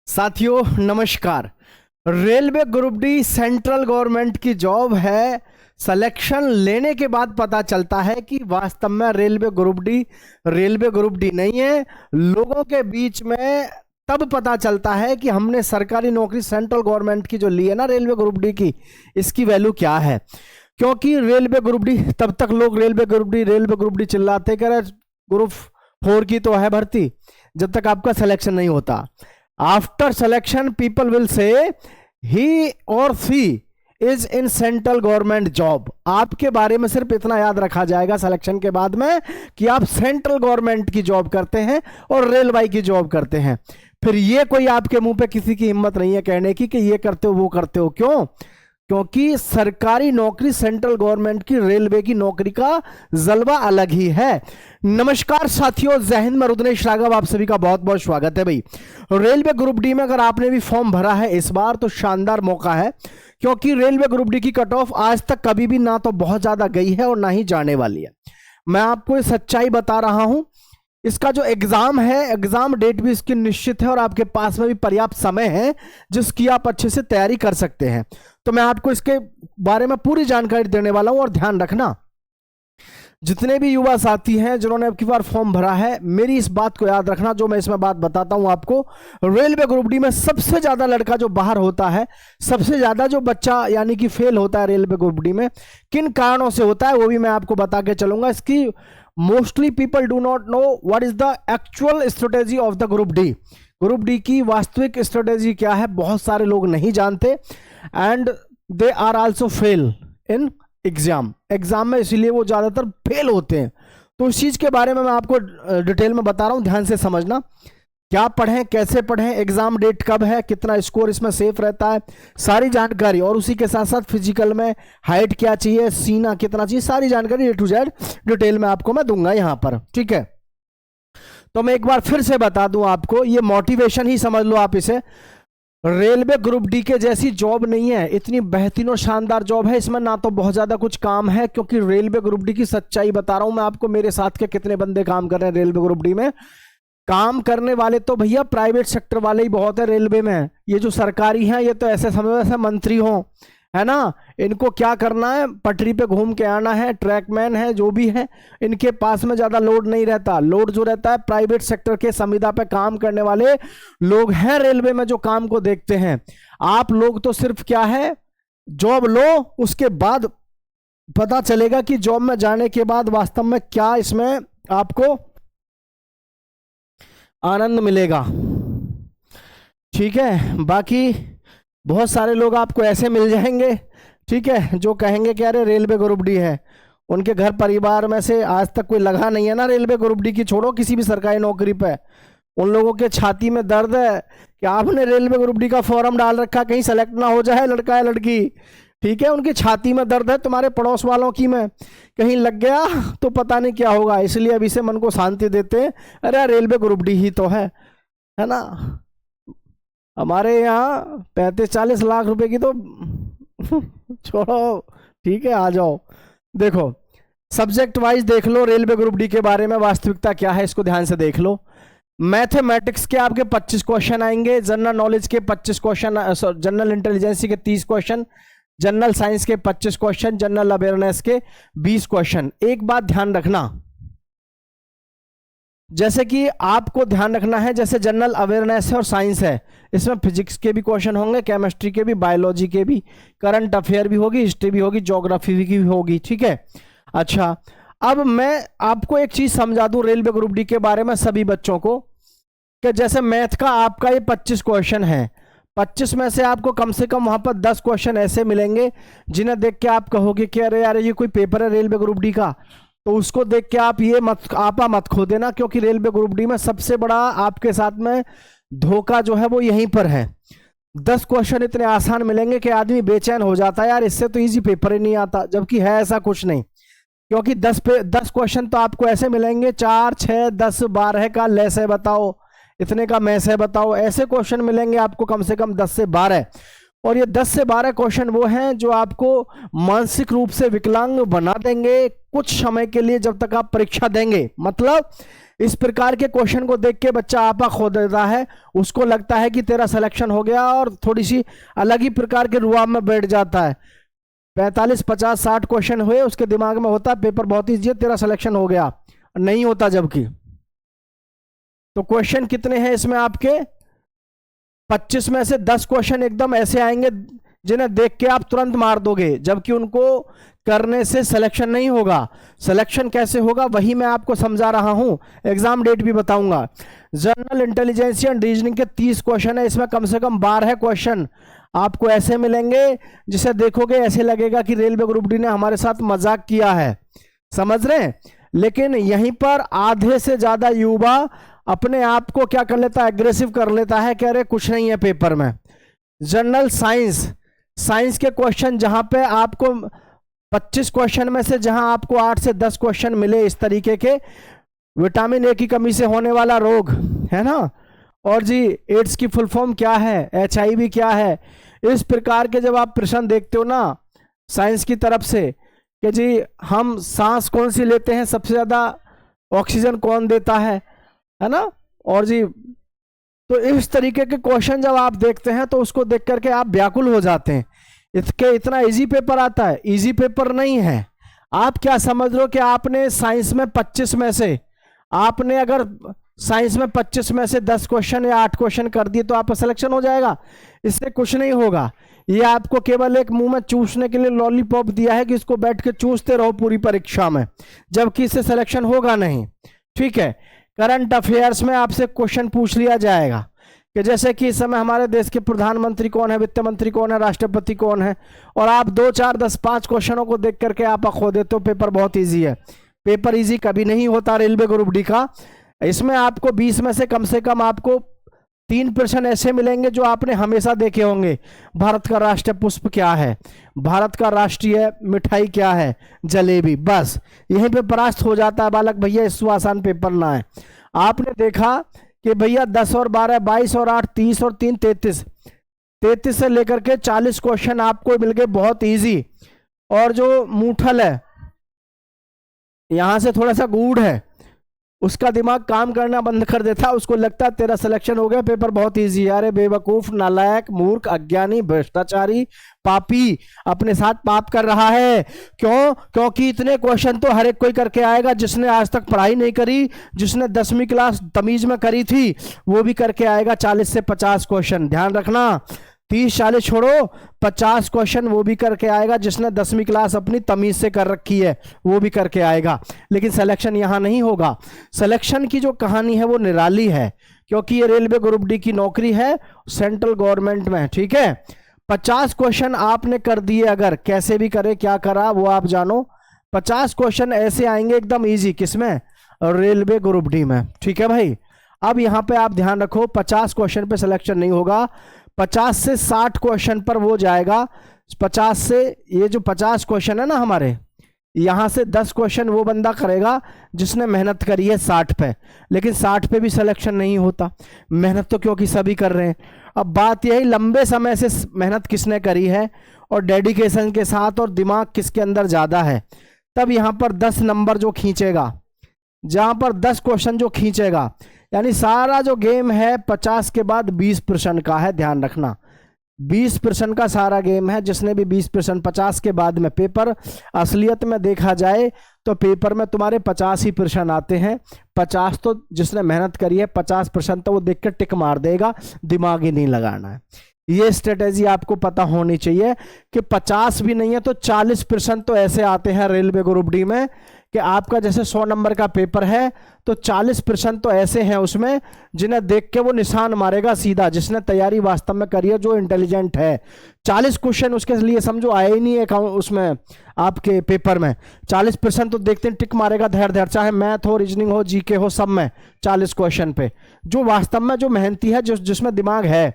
साथियों नमस्कार। Railway group D central government की जॉब है। सिलेक्शन लेने के बाद पता चलता है कि वास्तव में रेलवे ग्रुप डी नहीं है। लोगों के बीच में तब पता चलता है कि हमने सरकारी नौकरी सेंट्रल गवर्नमेंट की जो ली है ना, रेलवे ग्रुप डी की, इसकी वैल्यू क्या है। क्योंकि रेलवे ग्रुप डी, तब तक लोग रेलवे ग्रुप डी चिल्लाते कर, ग्रुप 4 की तो है भर्ती, जब तक आपका सिलेक्शन नहीं होता। आफ्टर सिलेक्शन पीपल विल से ही और C is in central government job. आपके बारे में सिर्फ इतना याद रखा जाएगा सिलेक्शन के बाद में कि आप सेंट्रल गवर्नमेंट की जॉब करते हैं और रेलवे की जॉब करते हैं। फिर ये कोई आपके मुंह पे किसी की हिम्मत नहीं है कहने की कि ये करते हो वो करते हो। क्यों? क्योंकि सरकारी नौकरी सेंट्रल गवर्नमेंट की, रेलवे की नौकरी का जलवा अलग ही है। नमस्कार साथियों, जय हिंद, मैं रुद्रेश राघव, आप सभी का बहुत बहुत स्वागत है। भाई, रेलवे ग्रुप डी में अगर आपने भी फॉर्म भरा है इस बार तो शानदार मौका है, क्योंकि रेलवे ग्रुप डी की कट ऑफ आज तक कभी भी ना तो बहुत ज्यादा गई है और ना ही जाने वाली है। मैं आपको ये सच्चाई बता रहा हूं। इसका जो एग्जाम है, एग्जाम डेट भी इसकी निश्चित है और आपके पास में भी पर्याप्त समय है जिसकी आप अच्छे से तैयारी कर सकते हैं। तो मैं आपको इसके बारे में पूरी जानकारी देने वाला हूं। और ध्यान रखना, जितने भी युवा साथी हैं जिन्होंने अब की बार फॉर्म भरा है, मेरी इस बात को याद रखना जो मैं इसमें बात बताता हूं आपको। रेलवे ग्रुप डी में सबसे ज्यादा लड़का जो बाहर होता है, सबसे ज्यादा जो बच्चा यानी कि फेल होता है रेलवे ग्रुप डी में, किन कारणों से होता है वो भी मैं आपको बता के चलूंगा। इसकी mostly people do not know what is the actual strategy of the group D. Group D की वास्तविक स्ट्रेटेजी क्या है, बहुत सारे लोग नहीं जानते। And they are also fail in exam में, इसीलिए वो ज्यादातर फेल होते हैं। तो इस चीज के बारे में मैं आपको डिटेल में बता रहा हूं, ध्यान से समझना। क्या पढ़ें, कैसे पढ़ें, एग्जाम डेट कब है, कितना स्कोर इसमें सेफ रहता है, सारी जानकारी। और उसी के साथ साथ फिजिकल में हाइट क्या चाहिए, सीना कितना चाहिए, सारी जानकारी A to Z डिटेल में आपको मैं दूंगा यहाँ पर। ठीक है, तो मैं एक बार फिर से बता दूं आपको, ये मोटिवेशन ही समझ लो आप इसे। रेलवे ग्रुप डी के जैसी जॉब नहीं है, इतनी बेहतरीन और शानदार जॉब है। इसमें ना तो बहुत ज्यादा कुछ काम है, क्योंकि रेलवे ग्रुप डी की सच्चाई बता रहा हूं मैं आपको। मेरे साथ के कितने बंदे काम कर रहे हैं रेलवे ग्रुप डी में। काम करने वाले तो भैया प्राइवेट सेक्टर वाले ही बहुत है रेलवे में। ये जो सरकारी हैं ये तो ऐसे समझो ऐसे मंत्री हों, है ना। इनको क्या करना है, पटरी पे घूम के आना है, ट्रैकमैन है जो भी है, इनके पास में ज्यादा लोड नहीं रहता। लोड जो रहता है प्राइवेट सेक्टर के संविदा पे काम करने वाले लोग हैं रेलवे में जो काम को देखते हैं। आप लोग तो सिर्फ क्या है, जॉब लो, उसके बाद पता चलेगा कि जॉब में जाने के बाद वास्तव में क्या इसमें आपको आनंद मिलेगा। ठीक है, बाकी बहुत सारे लोग आपको ऐसे मिल जाएंगे, ठीक है, जो कहेंगे कि अरे रेलवे ग्रुप डी है, उनके घर परिवार में से आज तक कोई लगा नहीं है ना रेलवे ग्रुप डी की, छोड़ो किसी भी सरकारी नौकरी पे। उन लोगों के छाती में दर्द है कि आपने रेलवे ग्रुप डी का फॉर्म डाल रखा, कहीं सेलेक्ट ना हो जाए लड़का है लड़की। ठीक है, उनकी छाती में दर्द है, तुम्हारे पड़ोस वालों की में कहीं लग गया तो पता नहीं क्या होगा। इसलिए अभी से मन को शांति देते हैं, अरे रेलवे ग्रुप डी ही तो है ना। हमारे यहाँ 35-40 लाख रुपए की तो छोड़ो, ठीक है, आ जाओ। देखो सब्जेक्ट वाइज देख लो रेलवे ग्रुप डी के बारे में वास्तविकता क्या है, इसको ध्यान से देख लो। मैथमेटिक्स के आपके 25 क्वेश्चन आएंगे, जनरल नॉलेज के 25 क्वेश्चन, जनरल इंटेलिजेंसी के 30 क्वेश्चन, जनरल साइंस के 25 क्वेश्चन, जनरल अवेयरनेस के 20 क्वेश्चन। एक बात ध्यान रखना, जैसे कि आपको ध्यान रखना है, जैसे जनरल अवेयरनेस है और साइंस है, इसमें फिजिक्स के भी क्वेश्चन होंगे, केमिस्ट्री के भी, बायोलॉजी के भी, करंट अफेयर भी होगी, हिस्ट्री भी होगी, ज्योग्राफी भी होगी। ठीक है, अच्छा, अब मैं आपको एक चीज समझा दूं रेलवे ग्रुप डी के बारे में सभी बच्चों को, कि जैसे मैथ का आपका ये 25 क्वेश्चन है, 25 में से आपको कम से कम वहां पर 10 क्वेश्चन ऐसे मिलेंगे जिन्हें देख के आप कहोगे कि अरे यार ये कोई पेपर है रेलवे ग्रुप डी का। तो उसको देख के आप ये मत खो देना, क्योंकि रेलवे ग्रुप डी में सबसे बड़ा आपके साथ में धोखा जो है वो यहीं पर है। 10 क्वेश्चन इतने आसान मिलेंगे कि आदमी बेचैन हो जाता है, यार इससे तो इजी पेपर ही नहीं आता, जबकि है ऐसा कुछ नहीं। क्योंकि 10 क्वेश्चन तो आपको ऐसे मिलेंगे, 4, 6, 10, 12 का लेस है बताओ, इतने का मैस है बताओ, ऐसे क्वेश्चन मिलेंगे आपको कम से कम 10 से 12। और ये 10 से 12 क्वेश्चन वो हैं जो आपको मानसिक रूप से विकलांग बना देंगे कुछ समय के लिए, जब तक आप परीक्षा देंगे। मतलब इस प्रकार के क्वेश्चन को देख के बच्चा आपा खो देता है, उसको लगता है कि तेरा सिलेक्शन हो गया और थोड़ी सी अलग ही प्रकार के रुआब में बैठ जाता है। 45, 50, 60 क्वेश्चन हुए, उसके दिमाग में होता है पेपर बहुत ईजी है, तेरा सिलेक्शन हो गया। नहीं होता। जबकि तो क्वेश्चन कितने हैं इसमें आपके? 25 में से 10 क्वेश्चन एकदम ऐसे आएंगे जिन्हें देख के आप तुरंत मार दोगे, जबकि उनको करने से सिलेक्शन नहीं होगा। सिलेक्शन कैसे होगा वही मैं आपको समझा रहा हूं, एग्जाम डेट भी बताऊंगा। जनरल इंटेलिजेंस एंड रीजनिंग के 30 क्वेश्चन है, इसमें कम से कम 12 क्वेश्चन आपको ऐसे मिलेंगे जिसे देखोगे ऐसे लगेगा कि रेलवे ग्रुप डी ने हमारे साथ मजाक किया है। समझ रहे हैं? लेकिन यहीं पर आधे से ज्यादा युवा अपने आप को क्या कर लेता है, एग्रेसिव कर लेता है, कह रहे कुछ नहीं है पेपर में। जनरल साइंस के क्वेश्चन जहां पे आपको 25 क्वेश्चन में से जहां आपको 8 से 10 क्वेश्चन मिले इस तरीके के, विटामिन ए की कमी से होने वाला रोग है ना, और जी एड्स की फुल फॉर्म क्या है, HIV क्या है, इस प्रकार के जब आप प्रश्न देखते हो ना साइंस की तरफ से कि जी हम सांस कौन सी लेते हैं, सबसे ज्यादा ऑक्सीजन कौन देता है ना, और जी तो इस तरीके के क्वेश्चन जब आप देखते हैं तो उसको देख करके आप व्याकुल हो जाते हैं। इसके इतना इजी पेपर आता है? इजी पेपर नहीं है। आप क्या समझ रहे हो कि आपने साइंस में 25 में से आपने अगर साइंस में 25 में से 10 क्वेश्चन या 8 क्वेश्चन कर दिए तो आपका सिलेक्शन हो जाएगा? इससे कुछ नहीं होगा। ये आपको केवल एक मुंह में चूसने के लिए लॉलीपॉप दिया है कि इसको बैठ के चूसते रहो पूरी परीक्षा में, जबकि इससे सिलेक्शन होगा नहीं। ठीक है। करंट अफेयर्स में आपसे क्वेश्चन पूछ लिया जाएगा कि जैसे कि इस समय हमारे देश के प्रधानमंत्री कौन है, वित्त मंत्री कौन है, राष्ट्रपति कौन है, और आप 2, 4, 10, 5 क्वेश्चनों को देख करके आप खो देते हो पेपर बहुत इजी है। पेपर इजी कभी नहीं होता रेलवे ग्रुप डी का। इसमें आपको 20 में से कम आपको 3% ऐसे मिलेंगे जो आपने हमेशा देखे होंगे। भारत का राष्ट्रीय पुष्प क्या है, भारत का राष्ट्रीय मिठाई क्या है, जलेबी। बस यहीं पे परास्त हो जाता है बालक भैया, इससे आसान पेपर ना है। आपने देखा कि भैया 10 और 12, 22 और 8, 30 और 3, 33 से लेकर के 40 क्वेश्चन आपको मिल गए बहुत इजी। और जो मूठल है, यहां से थोड़ा सा गूढ़ है, उसका दिमाग काम करना बंद कर देता है, उसको लगता है तेरा सिलेक्शन हो गया, पेपर बहुत इजी है। अरे बेवकूफ, नालायक, मूर्ख, अज्ञानी, भ्रष्टाचारी, पापी, अपने साथ पाप कर रहा है। क्यों? क्योंकि इतने क्वेश्चन तो हर एक कोई करके आएगा जिसने आज तक पढ़ाई नहीं करी, जिसने 10वीं क्लास तमीज में करी थी वो भी करके आएगा 40 से 50 क्वेश्चन। ध्यान रखना, 30-40 छोड़ो, 50 क्वेश्चन वो भी करके आएगा जिसने 10वीं क्लास अपनी तमीज से कर रखी है, वो भी करके आएगा। लेकिन सिलेक्शन यहां नहीं होगा। सिलेक्शन की जो कहानी है वो निराली है, क्योंकि ये रेलवे ग्रुप डी की नौकरी है सेंट्रल गवर्नमेंट में। ठीक है। 50 क्वेश्चन आपने कर दिए, अगर कैसे भी करे, क्या करा वो आप जानो। 50 क्वेश्चन ऐसे आएंगे एकदम इजी, किसमें? रेलवे ग्रुप डी में। ठीक है भाई। अब यहां पे आप ध्यान रखो, 50 क्वेश्चन पे सिलेक्शन नहीं होगा, 50 से 60 क्वेश्चन पर वो जाएगा। 50 से ये जो 50 क्वेश्चन है ना हमारे, यहां से 10 क्वेश्चन वो बंदा करेगा जिसने मेहनत करी है 60 पे। लेकिन 60 पे भी सिलेक्शन नहीं होता। मेहनत तो क्योंकि सभी कर रहे हैं। अब बात यही, लंबे समय से मेहनत किसने करी है और डेडिकेशन के साथ, और दिमाग किसके अंदर ज्यादा है, तब यहां पर 10 नंबर जो खींचेगा, जहां पर 10 क्वेश्चन जो खींचेगा, यानी सारा जो गेम है 50 के बाद 20% का है। ध्यान रखना, 20% का सारा गेम है। जिसने भी 20% 50 के बाद में पेपर, असलियत में देखा जाए तो पेपर में तुम्हारे 50 ही % आते हैं। 50 तो जिसने मेहनत करी है, 50% तो वो देख कर टिक मार देगा, दिमाग ही नहीं लगाना है। ये स्ट्रेटेजी आपको पता होनी चाहिए कि 50 भी नहीं है तो 40% तो ऐसे आते हैं रेलवे ग्रुप डी में कि आपका जैसे 100 नंबर का पेपर है तो 40% तो ऐसे हैं उसमें जिन्हें देख के वो निशान मारेगा सीधा, जिसने तैयारी वास्तव में करी है, जो इंटेलिजेंट है। 40 क्वेश्चन उसके लिए समझो आए ही नहीं है उसमें आपके पेपर में। 40% तो देखते हैं टिक मारेगा धैर धैर, चाहे मैथ हो, रीजनिंग हो, जीके हो, सब में 40 क्वेश्चन पे, जो वास्तव में जो मेहनती है, जिसमें दिमाग है।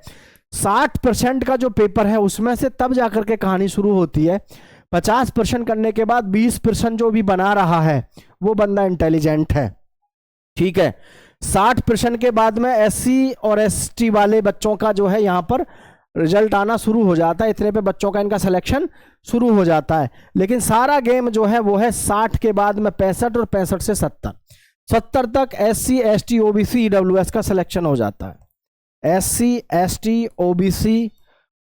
60% का जो पेपर है उसमें से तब जाकर के कहानी शुरू होती है। 50% करने के बाद 20% जो भी बना रहा है वो बंदा इंटेलिजेंट है। ठीक है। 60% के बाद में SC और ST वाले बच्चों का जो है यहाँ पर रिजल्ट आना शुरू हो जाता है, इतने पे बच्चों का इनका सिलेक्शन शुरू हो जाता है। लेकिन सारा गेम जो है वो है 60 के बाद में 65 और 65 से 70 तक SC ST OBC EWS का सिलेक्शन हो जाता है। SC ST OBC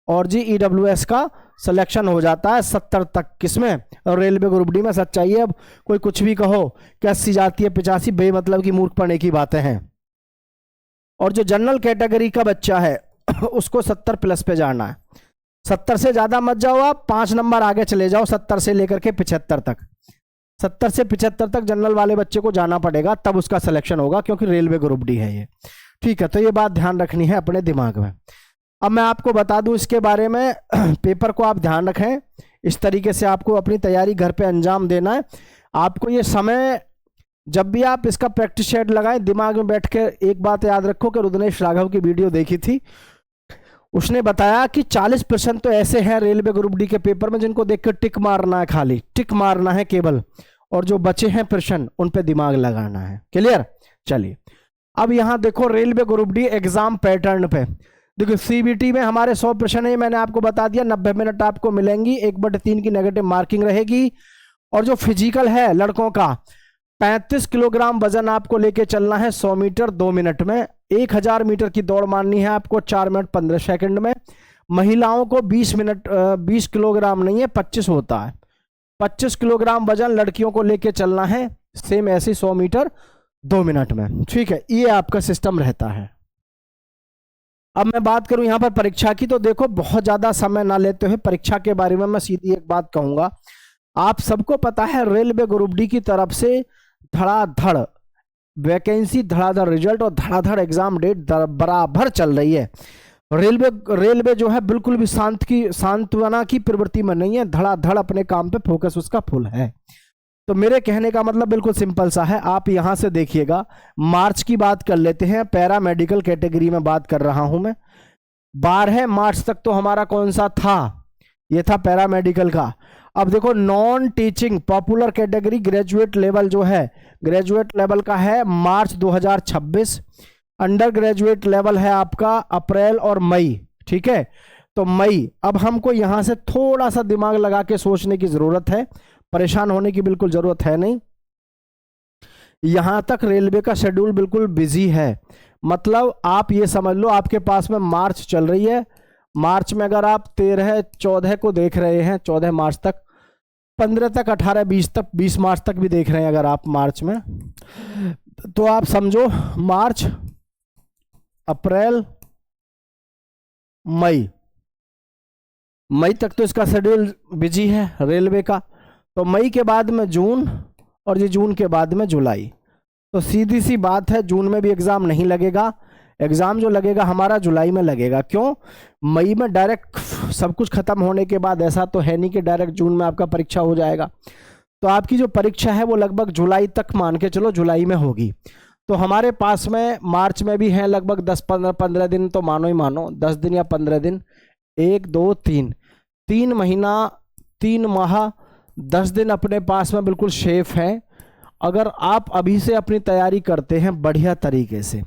और जी EWS का सिलेक्शन हो जाता है 70 तक। किसमें? रेलवे ग्रुप डी में। सच्चाई है, अब कोई कुछ भी कहो कि 80 जाती है 85, बेमतलब की मूर्ख पढ़ने की बातें हैं। और जो जनरल कैटेगरी का बच्चा है उसको 70 प्लस पे जाना है। 70 से ज्यादा मत जाओ, आप 5 नंबर आगे चले जाओ, 70 से लेकर के 75 तक। 70 से 75 तक जनरल वाले बच्चे को जाना पड़ेगा, तब उसका सिलेक्शन होगा, क्योंकि रेलवे ग्रुप डी है ये। ठीक है, तो ये बात ध्यान रखनी है अपने दिमाग में। अब मैं आपको बता दूं इसके बारे में, पेपर को आप ध्यान रखें, इस तरीके से आपको अपनी तैयारी घर पे अंजाम देना है। आपको ये समय, जब भी आप इसका प्रैक्टिस सेट लगाएं, दिमाग में बैठ के एक बात याद रखो कि रुद्रेश राघव की वीडियो देखी थी, उसने बताया कि 40% तो ऐसे हैं रेलवे ग्रुप डी के पेपर में जिनको देख कर टिक मारना है, खाली टिक मारना है केवल, और जो बचे हैं प्रश्न उन पे दिमाग लगाना है। क्लियर? चलिए अब यहां देखो railway group D exam pattern पे देखो। सीबीटी में हमारे 100 प्रश्न है, मैंने आपको बता दिया, 90 मिनट आपको मिलेंगी, 1/3 की नेगेटिव मार्किंग रहेगी। और जो फिजिकल है लड़कों का, 35 किलोग्राम वजन आपको लेके चलना है 100 मीटर 2 मिनट में। 1000 मीटर की दौड़ मारनी है आपको 4 मिनट 15 सेकंड में। महिलाओं को 20 किलोग्राम नहीं है, 25 होता है। 25 किलोग्राम वजन लड़कियों को लेके चलना है, सेम ऐसे 100 मीटर 2 मिनट में। ठीक है, ये आपका सिस्टम रहता है। अब मैं बात करूं यहां पर परीक्षा की, तो देखो बहुत ज्यादा समय ना लेते हुए परीक्षा के बारे में मैं सीधी एक बात कहूंगा। आप सबको पता है रेलवे ग्रुप डी की तरफ से धड़ाधड़ वैकेंसी, धड़ाधड़ रिजल्ट और धड़ाधड़ एग्जाम डेट बराबर चल रही है। रेलवे जो है बिल्कुल भी सांत्वना की प्रवृत्ति में नहीं है, धड़ाधड़ अपने काम पे फोकस उसका फुल है। तो मेरे कहने का मतलब बिल्कुल सिंपल सा है, आप यहां से देखिएगा। मार्च की बात कर लेते हैं, पैरा मेडिकल कैटेगरी में बात कर रहा हूं मैं। 12 मार्च तक तो हमारा कौन सा था? ये था पैरा मेडिकल का। अब देखो non teaching popular category graduate level जो है, ग्रेजुएट लेवल का है मार्च 2026। अंडर ग्रेजुएट लेवल है आपका अप्रैल और मई। ठीक है, तो मई। अब हमको यहां से थोड़ा सा दिमाग लगा के सोचने की जरूरत है, परेशान होने की बिल्कुल जरूरत है नहीं। यहां तक रेलवे का शेड्यूल बिल्कुल बिजी है, मतलब आप ये समझ लो आपके पास में मार्च चल रही है। मार्च में अगर आप 13 14 को देख रहे हैं, 14 मार्च तक, 15 तक, 18 20 तक, 20 मार्च तक भी देख रहे हैं अगर आप मार्च में, तो आप समझो मार्च अप्रैल मई तक तो इसका शेड्यूल बिजी है रेलवे का। तो मई के बाद में जून, और ये जून के बाद में जुलाई। तो सीधी सी बात है, जून में भी एग्जाम नहीं लगेगा। एग्जाम जो लगेगा हमारा जुलाई में लगेगा। क्यों? मई में डायरेक्ट सब कुछ खत्म होने के बाद ऐसा तो है नहीं कि डायरेक्ट जून में आपका परीक्षा हो जाएगा। तो आपकी जो परीक्षा है वो लगभग जुलाई तक, मान के चलो जुलाई में होगी। तो हमारे पास में मार्च में भी है लगभग 10-15 दिन, तो मानो ही मानो 10 दिन या 15 दिन, 1 2 3 महीना, 3 माह 10 दिन अपने पास में बिल्कुल सेफ है। अगर आप अभी से अपनी तैयारी करते हैं बढ़िया तरीके से,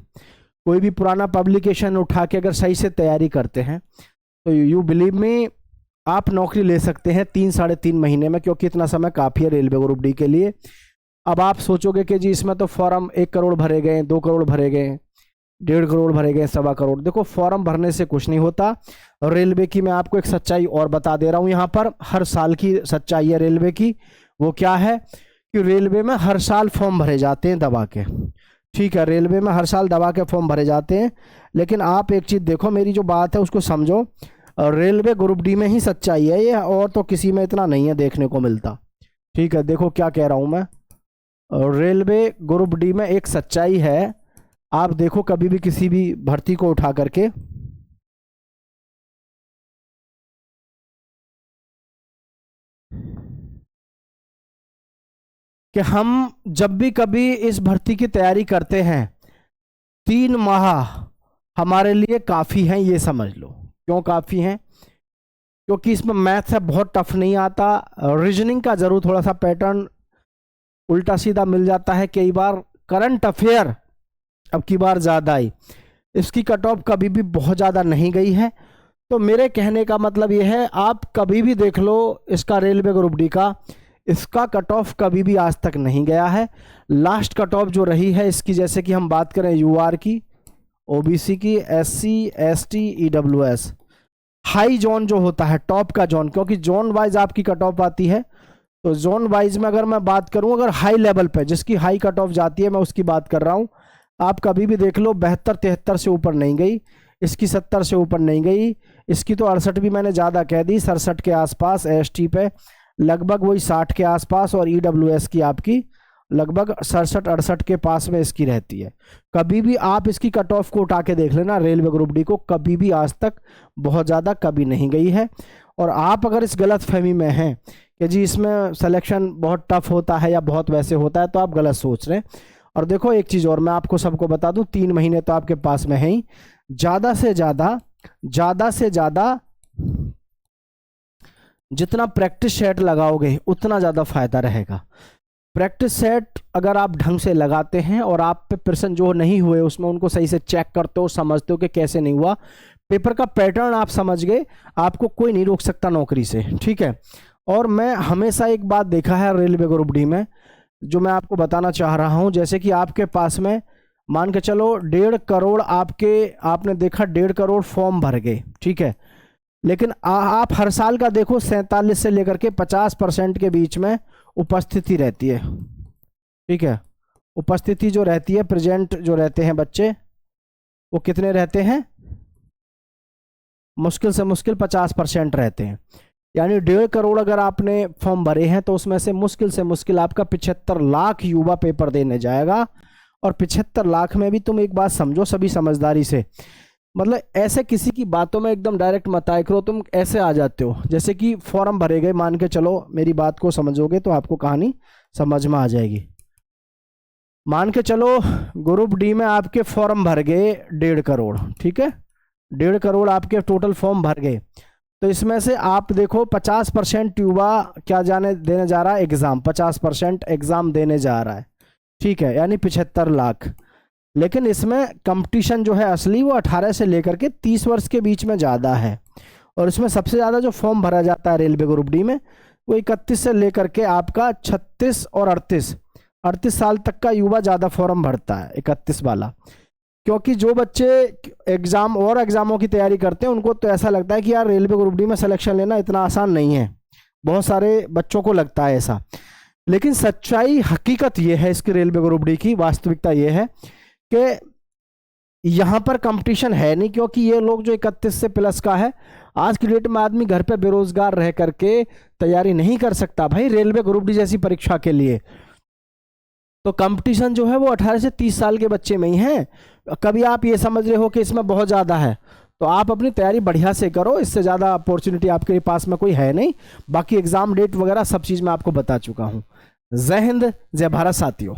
कोई भी पुराना पब्लिकेशन उठा के अगर सही से तैयारी करते हैं, तो यू बिलीव मी आप नौकरी ले सकते हैं 3-3.5 महीने में, क्योंकि इतना समय काफ़ी है रेलवे ग्रुप डी के लिए। अब आप सोचोगे कि जी इसमें तो फॉर्म 1 करोड़ भरे गए, 2 करोड़ भरे गए, 1.5 करोड़ भरे गए, 1.25 करोड़। देखो फॉर्म भरने से कुछ नहीं होता। रेलवे की मैं आपको एक सच्चाई और बता दे रहा हूं, यहाँ पर हर साल की सच्चाई है रेलवे की। वो क्या है कि रेलवे में हर साल फॉर्म भरे जाते हैं दबा के। ठीक है, रेलवे में हर साल दबा के फॉर्म भरे जाते हैं, लेकिन आप एक चीज़ देखो, मेरी जो बात है उसको समझो, रेलवे ग्रुप डी में ही सच्चाई है ये, और तो किसी में इतना नहीं है देखने को मिलता। ठीक है, देखो क्या कह रहा हूँ मैं, रेलवे ग्रुप डी में एक सच्चाई है। आप देखो कभी भी किसी भी भर्ती को उठा करके, कि हम जब भी कभी इस भर्ती की तैयारी करते हैं 3 माह हमारे लिए काफ़ी हैं, ये समझ लो। क्यों काफ़ी हैं? क्योंकि इसमें मैथ है बहुत टफ नहीं आता, रीजनिंग का जरूर थोड़ा सा पैटर्न उल्टा सीधा मिल जाता है कई बार। करंट अफेयर अब की बार ज़्यादा आई, इसकी कट ऑफ कभी भी बहुत ज़्यादा नहीं गई है। तो मेरे कहने का मतलब ये है, आप कभी भी देख लो इसका रेलवे ग्रुप डी का, इसका कट ऑफ कभी भी आज तक नहीं गया है। लास्ट कट ऑफ जो रही है इसकी, जैसे कि हम बात करें यूआर की, ओबीसी की, SC, ST, EWS, high zone जो होता है, टॉप का जोन, क्योंकि जोन वाइज आपकी कट ऑफ आती है, तो जोन वाइज में अगर मैं बात करूं, अगर हाई लेवल पे जिसकी हाई कट ऑफ जाती है, मैं उसकी बात कर रहा हूं। आप कभी भी देख लो 72-73 से ऊपर नहीं गई, इसकी 70 से ऊपर नहीं गई, इसकी तो 68 भी मैंने ज़्यादा कह दी, 67 के आसपास, एसटी पे लगभग वही 60 के आसपास, और ईडब्ल्यूएस की आपकी लगभग 67-68 के पास में इसकी रहती है। कभी भी आप इसकी कट ऑफ को उठा के देख लेना, रेलवे ग्रुप डी को कभी भी आज तक बहुत ज़्यादा कभी नहीं गई है। और आप अगर इस गलत फहमी में हैं कि जी इसमें सिलेक्शन बहुत टफ होता है या बहुत वैसे होता है, तो आप गलत सोच रहे हैं। और देखो एक चीज़ और मैं आपको सबको बता दूं, 3 महीने तो आपके पास में है ही, ज़्यादा से ज़्यादा जितना प्रैक्टिस सेट लगाओगे उतना ज़्यादा फायदा रहेगा। प्रैक्टिस सेट अगर आप ढंग से लगाते हैं और आप पे प्रश्न जो नहीं हुए उसमें उनको सही से चेक करते हो, समझते हो कि कैसे नहीं हुआ, पेपर का पैटर्न आप समझ गए, आपको कोई नहीं रोक सकता नौकरी से, ठीक है। और मैं हमेशा एक बात देखा है रेलवे ग्रुप डी में, जो मैं आपको बताना चाह रहा हूं, जैसे कि आपके पास में मान के चलो 1.5 करोड़ आपने देखा 1.5 करोड़ फॉर्म भर गए, ठीक है। लेकिन आप हर साल का देखो 47 से लेकर के 50% के बीच में उपस्थिति रहती है, ठीक है। उपस्थिति जो रहती है, प्रेजेंट जो रहते हैं बच्चे, वो कितने रहते हैं? मुश्किल से मुश्किल 50% रहते हैं। यानी 1.5 करोड़ अगर आपने फॉर्म भरे हैं तो उसमें से मुश्किल आपका 75 लाख युवा पेपर देने जाएगा। और 75 लाख में भी तुम एक बात समझो सभी समझदारी से, मतलब ऐसे किसी की बातों में एकदम डायरेक्ट मत आया करो, तुम ऐसे आ जाते हो जैसे कि फॉर्म भरे गए, मान के चलो मेरी बात को समझोगे तो आपको कहानी समझ में आ जाएगी। मान के चलो ग्रुप डी में आपके फॉर्म भर गए 1.5 करोड़, ठीक है, 1.5 करोड़ आपके टोटल फॉर्म भर गए। तो इसमें से आप देखो 50% युवा क्या देने जा रहा है? एग्जाम। 50% एग्जाम देने जा रहा है, ठीक है, यानी 75 लाख। लेकिन इसमें कंपटीशन जो है असली वो 18 से लेकर के 30 वर्ष के बीच में ज़्यादा है। और इसमें सबसे ज़्यादा जो फॉर्म भरा जाता है रेलवे ग्रुप डी में, वो 31 से लेकर के आपका 36 और 38 साल तक का युवा ज़्यादा फॉर्म भरता है, 31 वाला। क्योंकि जो बच्चे एग्ज़ामों की तैयारी करते हैं उनको तो ऐसा लगता है कि यार रेलवे ग्रुप डी में सिलेक्शन लेना इतना आसान नहीं है, बहुत सारे बच्चों को लगता है ऐसा। लेकिन सच्चाई हकीकत ये है इसकी रेलवे ग्रुप डी की, वास्तविकता ये है कि यहाँ पर कंपटीशन है नहीं, क्योंकि ये लोग जो 31 से प्लस का है, आज की डेट में आदमी घर पे बेरोजगार रह करके तैयारी नहीं कर सकता भाई रेलवे ग्रुप डी जैसी परीक्षा के लिए। तो कंपटीशन जो है वो 18 से 30 साल के बच्चे में ही है। कभी आप ये समझ रहे हो कि इसमें बहुत ज़्यादा है, तो आप अपनी तैयारी बढ़िया से करो, इससे ज़्यादा अपॉर्चुनिटी आपके पास में कोई है नहीं। बाकी एग्जाम डेट वगैरह सब चीज़ मैं आपको बता चुका हूँ। जय हिंद, जय भारत साथियों।